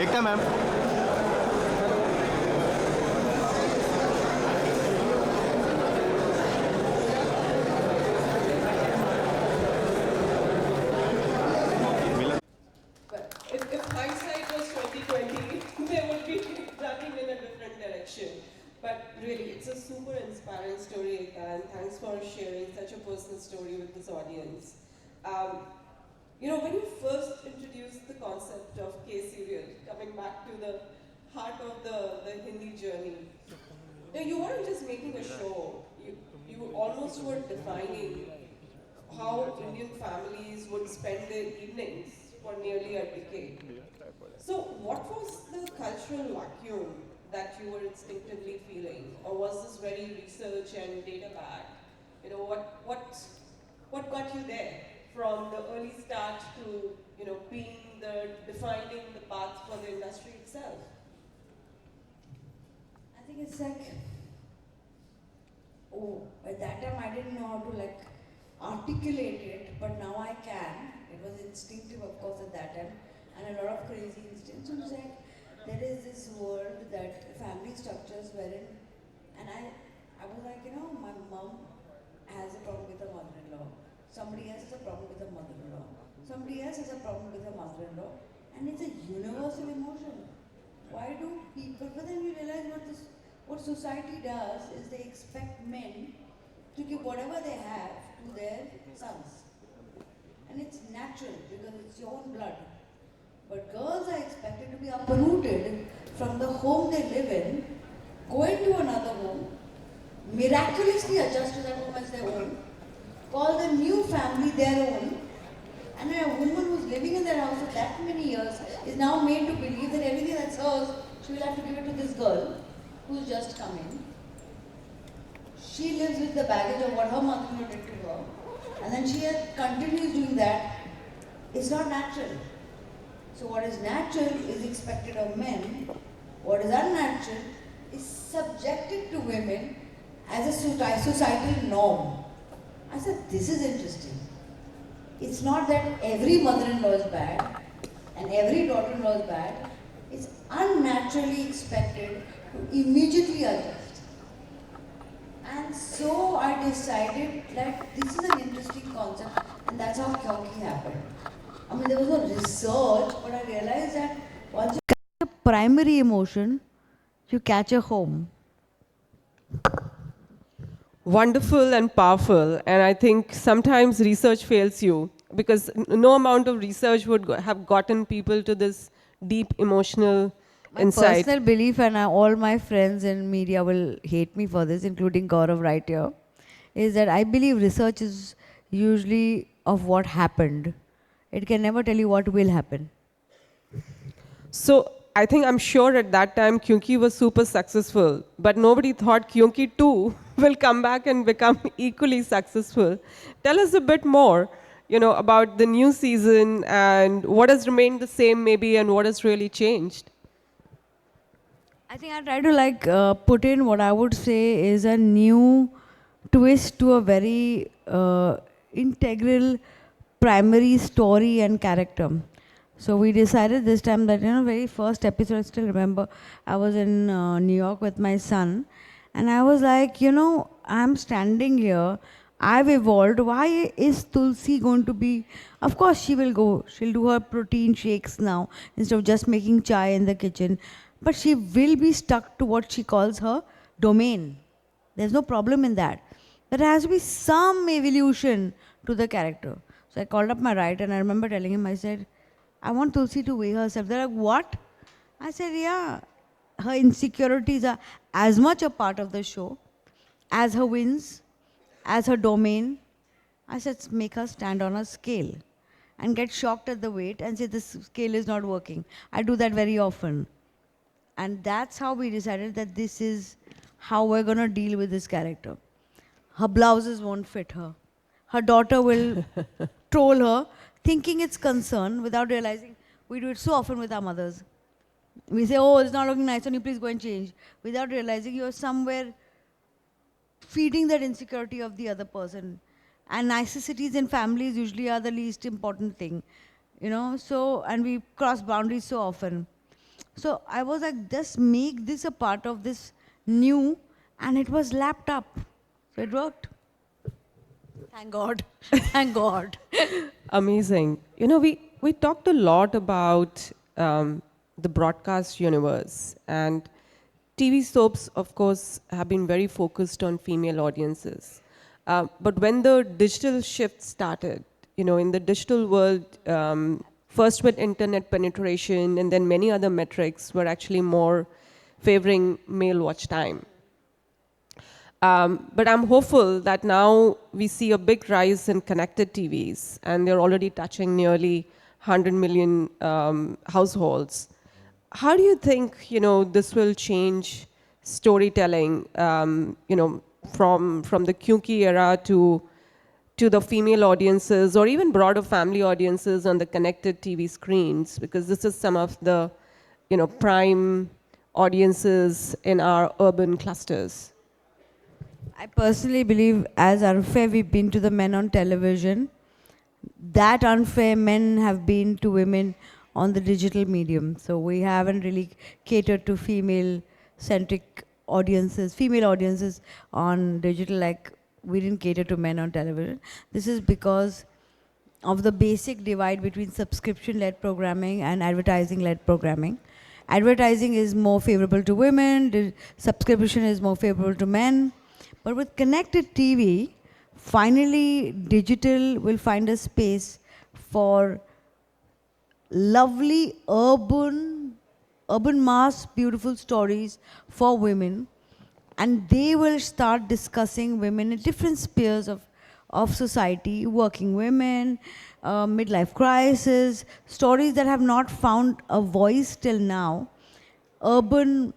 Ekta ma'am. But if hindsight was 2020, they would be running in a different direction. But really, it's a super inspiring story, and thanks for sharing such a personal story with this audience. Um, when you first introduced the concept of K-serial, coming back to the heart of the Hindi journey, you weren't just making a show, you almost were defining how Indian families would spend their evenings for nearly a decade. So, what was the cultural vacuum that you were instinctively feeling, or was this very research and data backed? What got you there from the early start to being the defining the path for the industry itself? I think it's like, at that time I didn't know how to articulate it, but now I can. It was instinctive, of course, at that time, and a lot of crazy instincts. So it's like there is this world that family structures wherein, and I was like, my mom has a problem with her mother-in-law. Somebody else has a problem with her mother-in-law. Somebody else has a problem with her mother-in-law, and it's a universal emotion. Why do people? But then you realize what society does is they expect men to give whatever they have to their sons. And it's natural because it's your own blood. But girls are expected to be uprooted from the home they live in, go into another home, miraculously adjust to that home as their own, call the new family their own, and a woman who's living in their house for that many years is now made to believe that everything that's hers, she will have to give it to this girl who's just come in. She lives with the baggage of what her mother-in-law did to her, and then she continues doing that. It's not natural. So what is natural is expected of men. What is unnatural is subjected to women as a societal norm. I said, this is interesting. It's not that every mother-in-law is bad and every daughter-in-law is bad. It's unnaturally expected to immediately adjust. And so I decided that this is an interesting concept, and that's how Kyonki happened. I mean, there was no research, but I realized that once you catch a primary emotion, you catch a home. Wonderful and powerful, and I think sometimes research fails you because no amount of research would have gotten people to this deep emotional My insight. personal belief, and all my friends in media will hate me for this, including Gaurav right here, is that I believe research is usually of what happened. It can never tell you what will happen. So I think I'm sure at that time Kyunki was super successful, but nobody thought Kyunki 2 will come back and become equally successful. Tell us a bit more, about the new season and what has remained the same maybe and what has really changed. I think I try to put in what I would say is a new twist to a very integral primary story and character. So we decided this time that very first episode, I still remember, I was in New York with my son, and I was like, I'm standing here. I've evolved. Why is Tulsi going to be? Of course, she will go. She'll do her protein shakes now instead of just making chai in the kitchen. But she will be stuck to what she calls her domain. There's no problem in that. There has to be some evolution to the character. So I called up my writer and I remember telling him, I said, I want Tulsi to weigh herself. They're like, what? I said, yeah, her insecurities are as much a part of the show as her wins, as her domain. I said, make her stand on a scale and get shocked at the weight and say, this scale is not working. I do that very often. And that's how we decided that this is how we're going to deal with this character. Her blouses won't fit her. Her daughter will troll her, thinking it's concern without realizing. We do it so often with our mothers. We say, oh, it's not looking nice on you, please go and change. Without realizing you're somewhere feeding that insecurity of the other person. And niceties in families usually are the least important thing, you know. So, and we cross boundaries so often. So I was like, just make this a part of this new, and it was lapped up. So it worked. Thank God. Thank God. Amazing. We talked a lot about the broadcast universe, and TV soaps, of course, have been very focused on female audiences. But when the digital shift started, in the digital world, first with internet penetration and then many other metrics were actually more favoring male watch time. But I'm hopeful that now we see a big rise in connected TVs, and they're already touching nearly 100 million households. How do you think, this will change storytelling, from the Kyunki era to the female audiences or even broader family audiences on the connected TV screens? Because this is some of the, prime audiences in our urban clusters. I personally believe, as unfair we've been to the men on television, that unfair men have been to women on the digital medium. So we haven't really catered to female-centric audiences, female audiences on digital, like we didn't cater to men on television. This is because of the basic divide between subscription-led programming and advertising-led programming. Advertising is more favorable to women, subscription is more favorable to men. But with connected TV, finally digital will find a space for lovely urban mass, beautiful stories for women, and they will start discussing women in different spheres of society, working women, midlife crisis, stories that have not found a voice till now, urban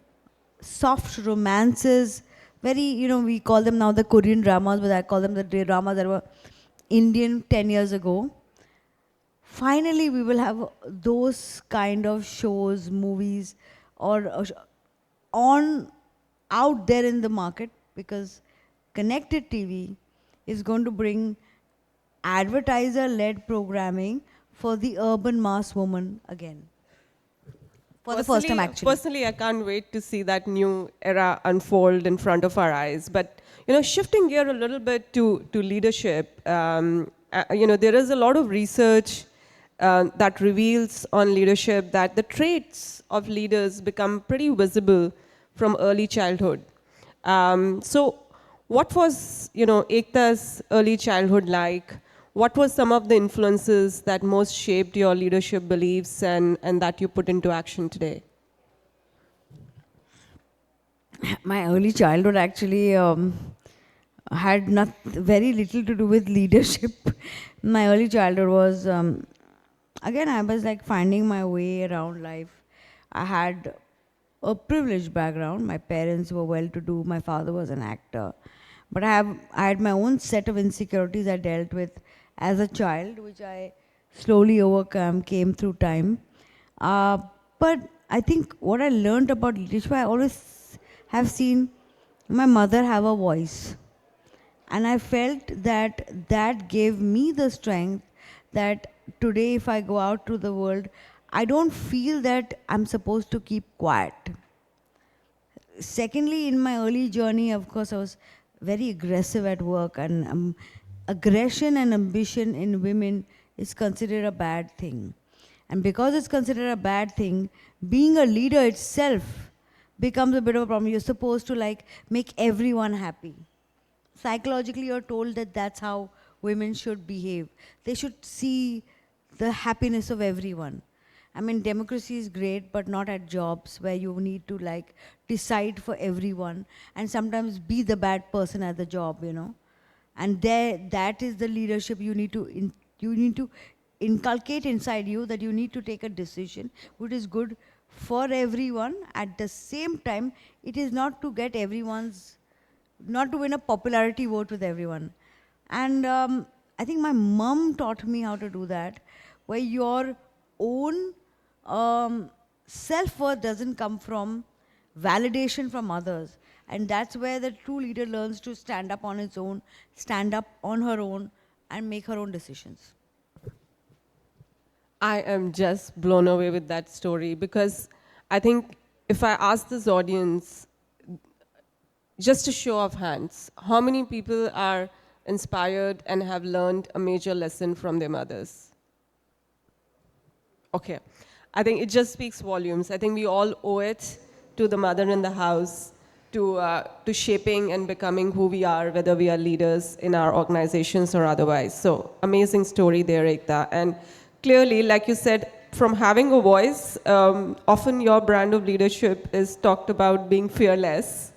soft romances, very, we call them now the Korean dramas, but I call them the dramas that were Indian 10 years ago. Finally, we will have those kind of shows, movies, or on out there in the market, because connected TV is going to bring advertiser-led programming for the urban mass woman again. For the first time, actually. Personally, I can't wait to see that new era unfold in front of our eyes. But shifting gear a little bit to leadership, there is a lot of research that reveals on leadership that the traits of leaders become pretty visible from early childhood. So, what was Ekta's early childhood like? What were some of the influences that most shaped your leadership beliefs and that you put into action today? My early childhood actually had very little to do with leadership. My early childhood was, again, I was like finding my way around life. I had a privileged background. My parents were well-to-do. My father was an actor. But I had my own set of insecurities I dealt with as a child, which I slowly overcome, came through time. But I think what I learned about leadership, I always have seen my mother have a voice. And I felt that that gave me the strength that today, if I go out to the world, I don't feel that I'm supposed to keep quiet. Secondly, in my early journey, of course, I was very aggressive at work, and aggression and ambition in women is considered a bad thing. And because it's considered a bad thing, being a leader itself becomes a bit of a problem. You're supposed to like make everyone happy. Psychologically, you're told that that's how women should behave. They should see the happiness of everyone. I mean, democracy is great, but not at jobs where you need to like decide for everyone and sometimes be the bad person at the job, And that is the leadership you need to inculcate inside you, that you need to take a decision which is good for everyone. At the same time, it is not to get not to win a popularity vote with everyone. And I think my mom taught me how to do that, where your own self-worth doesn't come from validation from others. And that's where the true leader learns to stand up on its own, stand up on her own, and make her own decisions. I am just blown away with that story because I think if I ask this audience, just a show of hands, how many people are inspired and have learned a major lesson from their mothers? Okay. I think it just speaks volumes. I think we all owe it to the mother in the house, to shaping and becoming who we are, whether we are leaders in our organizations or otherwise. So amazing story there, Ekta. And clearly, like you said, from having a voice, often your brand of leadership is talked about being fearless.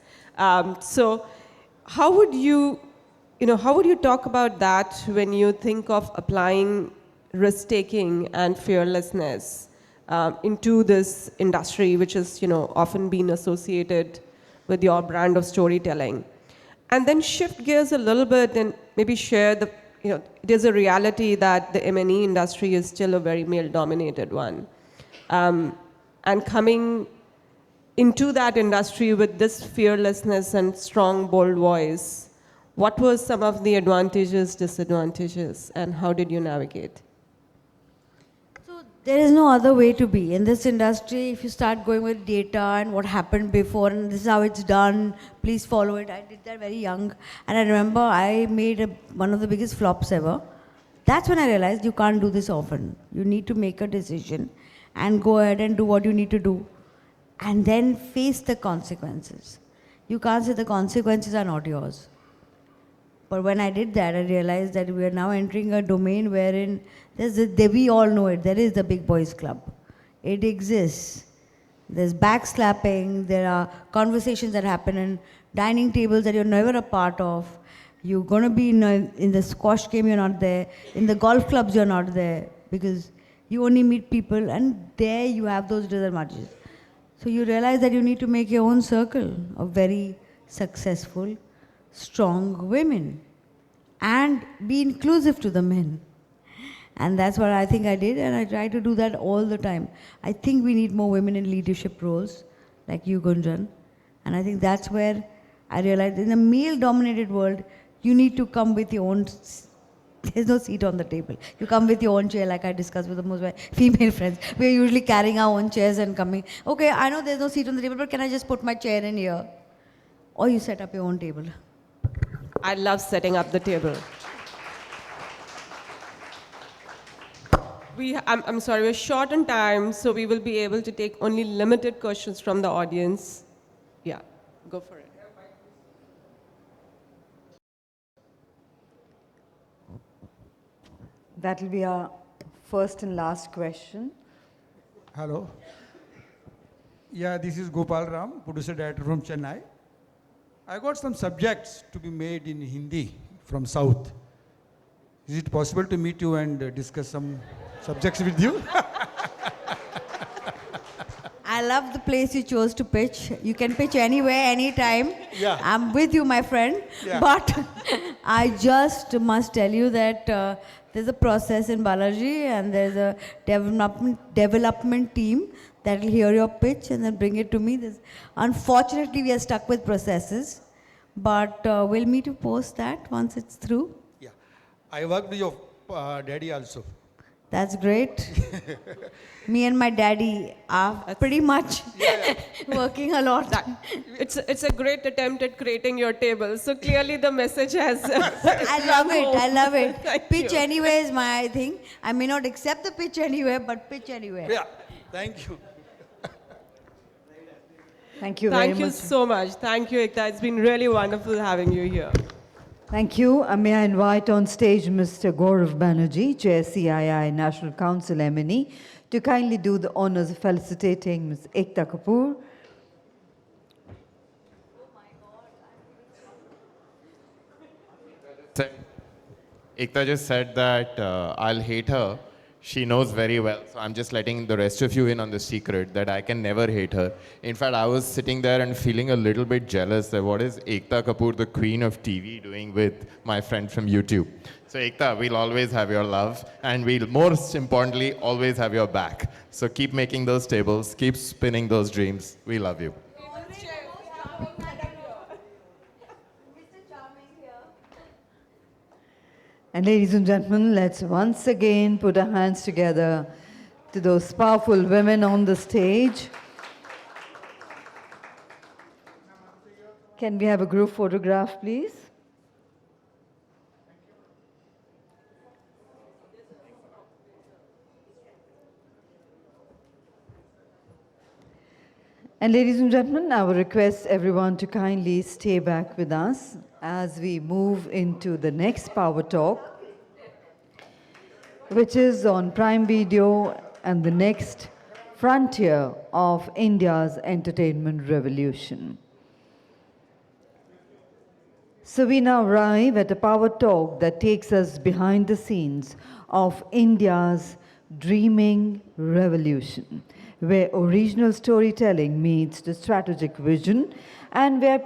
So how would how would you talk about that when you think of applying risk-taking and fearlessness into this industry, which is, often been associated with your brand of storytelling? And then shift gears a little bit and maybe share it is a reality that the M&E industry is still a very male-dominated one. And coming into that industry with this fearlessness and strong, bold voice, what were some of the advantages, disadvantages, and how did you navigate? So there is no other way to be. In this industry, if you start going with data and what happened before and this is how it's done, please follow it. I did that very young. And I remember I made one of the biggest flops ever. That's when I realized you can't do this often. You need to make a decision and go ahead and do what you need to do. And then face the consequences. You can't say the consequences are not yours. But when I did that, I realized that we are now entering a domain wherein we all know it, there is the big boys club. It exists. There's backslapping, there are conversations that happen in dining tables that you're never a part of. You're going to be in the squash game, you're not there. In the golf clubs, you're not there because you only meet people and there you have those disadvantages. So you realize that you need to make your own circle of very successful, strong women and be inclusive to the men. And that's what I think I did, and I try to do that all the time. I think we need more women in leadership roles, like you, Gunjan. And I think that's where I realized in a male-dominated world, you need to come with your own, there's no seat on the table. You come with your own chair, like I discussed with the most female friends. We're usually carrying our own chairs and coming, okay, I know there's no seat on the table, but can I just put my chair in here? Or you set up your own table. I love setting up the table. I'm sorry, we're short on time, so we will be able to take only limited questions from the audience. Yeah, go for it. That will be our first and last question. Hello. Yeah, this is Gopal Ram, producer director from Chennai. I got some subjects to be made in Hindi from South. Is it possible to meet you and discuss some subjects with you? I love the place you chose to pitch. You can pitch anywhere, anytime. Yeah. I'm with you, my friend. Yeah. But I just must tell you that there's a process in Balaji and there's a development team that will hear your pitch and then bring it to me. Unfortunately, we are stuck with processes. But we'll meet you post that once it's through. Yeah. I worked with your daddy also. That's great. Me and my daddy are pretty much working a lot. It's a great attempt at creating your table. So clearly the message has... I love it. I love it. Thank Pitch you. anywhere is my thing. I may not accept the pitch anywhere, but pitch anywhere. Yeah. Thank you. Thank you very Thank you much. so much. Thank you, Ekta. It's been really wonderful having you here. Thank you. May I invite on stage Mr. Gaurav Banerjee, Chair CII National Council M&E, to kindly do the honors of felicitating Ms. Ekta Kapoor. Ekta just said that I'll hate her. She knows very well. So I'm just letting the rest of you in on the secret that I can never hate her. In fact, I was sitting there and feeling a little bit jealous that what is Ekta Kapoor, the queen of TV, doing with my friend from YouTube. So Ekta, we'll always have your love. And we'll, most importantly, always have your back. So keep making those tables. Keep spinning those dreams. We love you. And ladies and gentlemen, let's once again put our hands together to those powerful women on the stage. Can we have a group photograph, please? And ladies and gentlemen, I would request everyone to kindly stay back with us as we move into the next Power Talk, which is on Prime Video and the next frontier of India's entertainment revolution. So we now arrive at a Power Talk that takes us behind the scenes of India's dreaming revolution, where original storytelling meets the strategic vision and where